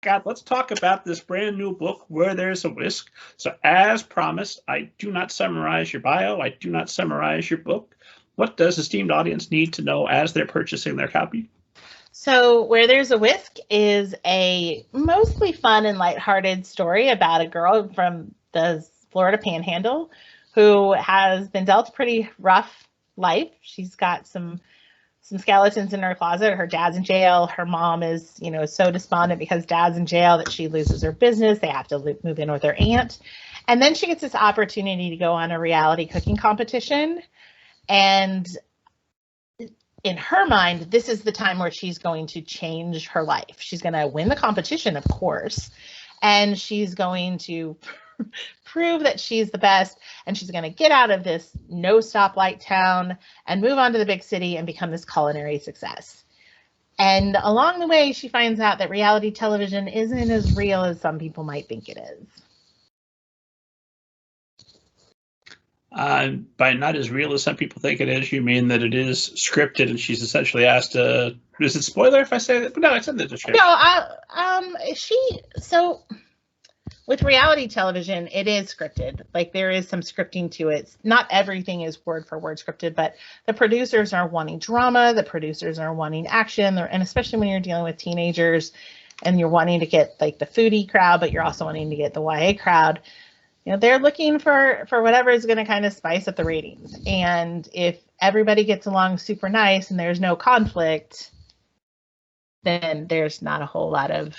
God, let's talk about this brand new book, Where There's a Whisk. So as promised, I do not summarize your bio. I do not summarize your book. What does esteemed audience need to know as they're purchasing their copy? So Where There's a Whisk is a mostly fun and lighthearted story about a girl from the Florida Panhandle who has been dealt a pretty rough life. She's got some skeletons in her closet. Her dad's in jail. Her mom is, so despondent because dad's in jail that she loses her business. They have to move in with her aunt. And then she gets this opportunity to go on a reality cooking competition. And in her mind, this is the time where she's going to change her life. She's going to win the competition, of course, and she's going to prove that she's the best, and she's going to get out of this no stoplight town and move on to the big city and become this culinary success. And along the way, she finds out that reality television isn't as real as some people might think it is. By not as real as some people think it is, you mean that it is scripted and she's essentially asked to... Is it spoiler if I say that? No, I said that. So with reality television, it is scripted. Like, there is some scripting to it. Not everything is word for word scripted, but the producers are wanting drama. The producers are wanting action. And especially when you're dealing with teenagers and you're wanting to get like the foodie crowd, but you're also wanting to get the YA crowd. They're looking for whatever is going to kind of spice up the ratings. And if everybody gets along super nice and there's no conflict, then there's not a whole lot of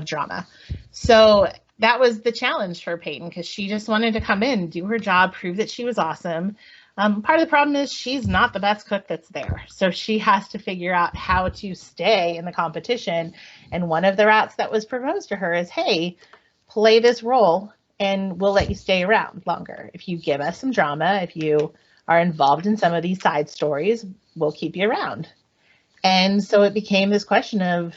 drama. So that was the challenge for Peyton, because she just wanted to come in, do her job, prove that she was awesome. Part of the problem is she's not the best cook that's there. So she has to figure out how to stay in the competition. And one of the routes that was proposed to her is, hey, play this role and we'll let you stay around longer. If you give us some drama, if you are involved in some of these side stories, we'll keep you around. And so it became this question of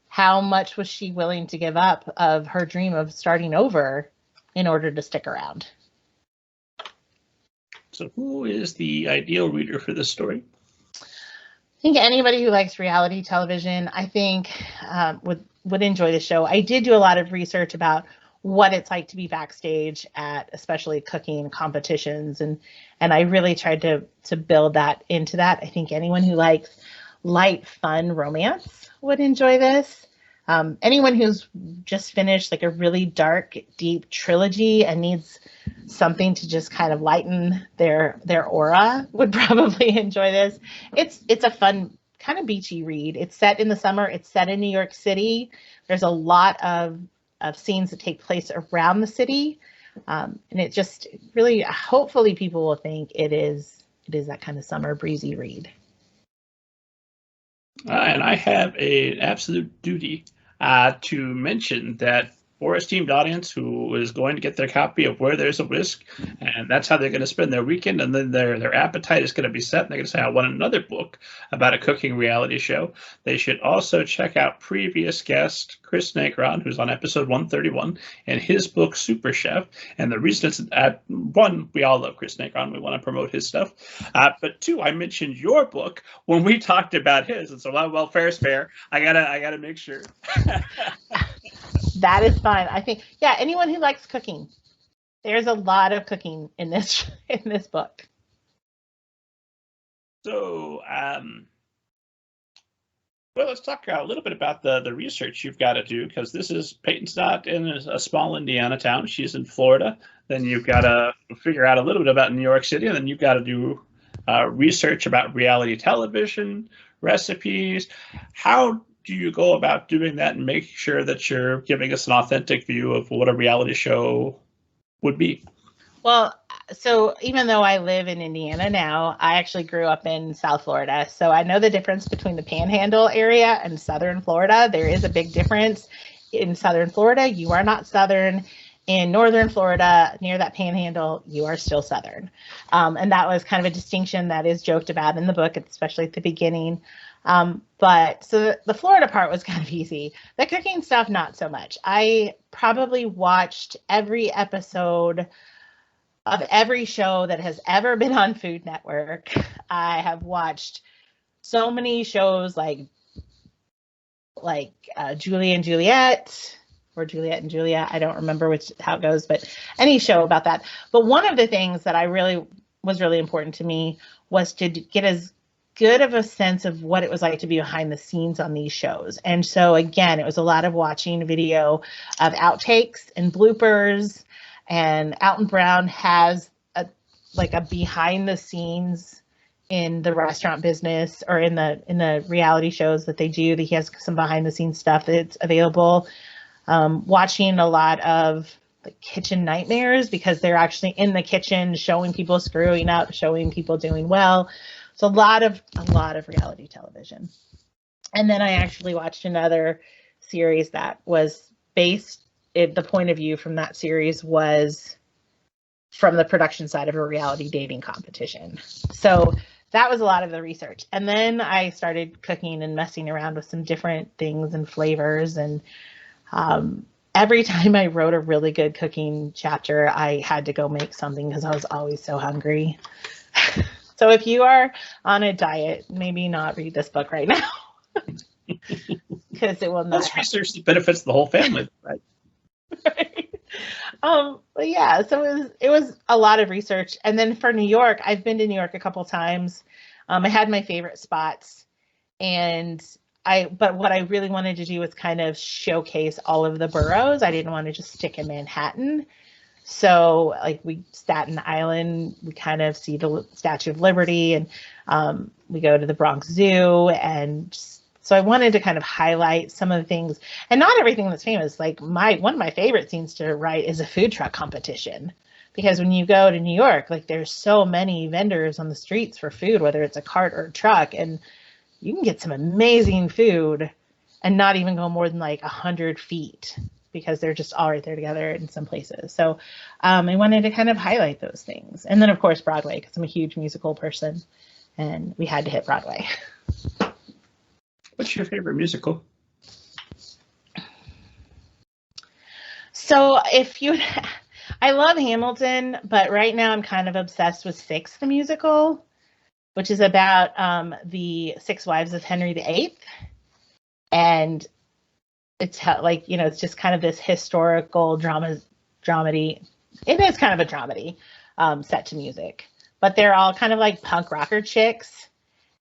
how much was she willing to give up of her dream of starting over in order to stick around. So who is the ideal reader for this story? I think anybody who likes reality television, I think would enjoy the show. I did do a lot of research about what it's like to be backstage at especially cooking competitions. And I really tried to build that into that. I think anyone who likes light, fun romance would enjoy this. Anyone who's just finished like a really dark, deep trilogy and needs something to just kind of lighten their aura would probably enjoy this. It's a fun kind of beachy read. It's set in the summer. It's set in New York City. There's a lot of scenes that take place around the city. And it just really, hopefully people will think it is that kind of summer breezy read. And I have an absolute duty to mention that for esteemed audience who is going to get their copy of Where There's a Whisk, and that's how they're going to spend their weekend, and then their appetite is going to be set, and they're going to say, I want another book about a cooking reality show. They should also check out previous guest Chris Negron, who's on episode 131, and his book Super Chef. And the reason it's one, we all love Chris Negron, we want to promote his stuff, but two, I mentioned your book when we talked about his, and so well, fair's fair. I gotta make sure. That is fine. I think, anyone who likes cooking, there's a lot of cooking in this book. So, well, let's talk a little bit about the research you've got to do, because Peyton's not in a small Indiana town. She's in Florida. Then you've got to figure out a little bit about New York City, and then you've got to do research about reality television, recipes. How do you go about doing that and make sure that you're giving us an authentic view of what a reality show would be? Well, so even though I live in Indiana now, I actually grew up in South Florida. So I know the difference between the Panhandle area and Southern Florida. There is a big difference. In Southern Florida, you are not Southern. In Northern Florida, near that Panhandle, you are still Southern. And that was kind of a distinction that is joked about in the book, especially at the beginning. But so the Florida part was kind of easy. The cooking stuff, not so much. I probably watched every episode of every show that has ever been on Food Network. I have watched so many shows like like Julie and Juliet, or Juliet and Julia. I don't remember how it goes, but any show about that. But one of the things that was really important to me was to get as good of a sense of what it was like to be behind the scenes on these shows. And so again, it was a lot of watching video of outtakes and bloopers, and Alton Brown has a behind the scenes in the restaurant business, or in the reality shows that they do. He has some behind the scenes stuff that's available. Watching a lot of the kitchen nightmares, because they're actually in the kitchen showing people screwing up, showing people doing well. So a lot of reality television. And then I actually watched another series that was the point of view from that series was from the production side of a reality dating competition. So that was a lot of the research. And then I started cooking and messing around with some different things and flavors. And every time I wrote a really good cooking chapter, I had to go make something because I was always so hungry. So if you are on a diet, maybe not read this book right now, because it will not. That's research that benefits the whole family, right? Right. But yeah, so it was a lot of research. And then for New York, I've been to New York a couple times. I had my favorite spots, but what I really wanted to do was kind of showcase all of the boroughs. I didn't want to just stick in Manhattan. So Staten Island, we kind of see the Statue of Liberty, and we go to the Bronx Zoo. And so I wanted to kind of highlight some of the things, and not everything that's famous. Like one of my favorite scenes to write is a food truck competition, because when you go to New York, there's so many vendors on the streets for food, whether it's a cart or a truck, and you can get some amazing food and not even go more than 100 feet, because they're just all right there together in some places. So I wanted to kind of highlight those things. And then of course, Broadway, because I'm a huge musical person and we had to hit Broadway. What's your favorite musical? So I love Hamilton, but right now I'm kind of obsessed with Six, the musical, which is about the 6 wives of Henry VIII. And it's it's just kind of this historical dramedy. It is kind of a dramedy set to music, but they're all kind of like punk rocker chicks,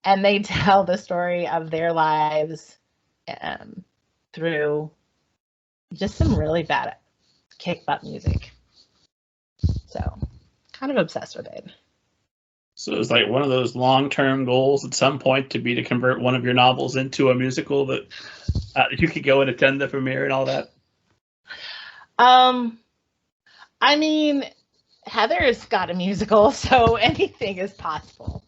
and they tell the story of their lives through just some really bad kick butt music. So kind of obsessed with it. So it's like one of those long-term goals at some point to convert one of your novels into a musical that you could go and attend the premiere and all that. I mean, Heather's got a musical, so anything is possible.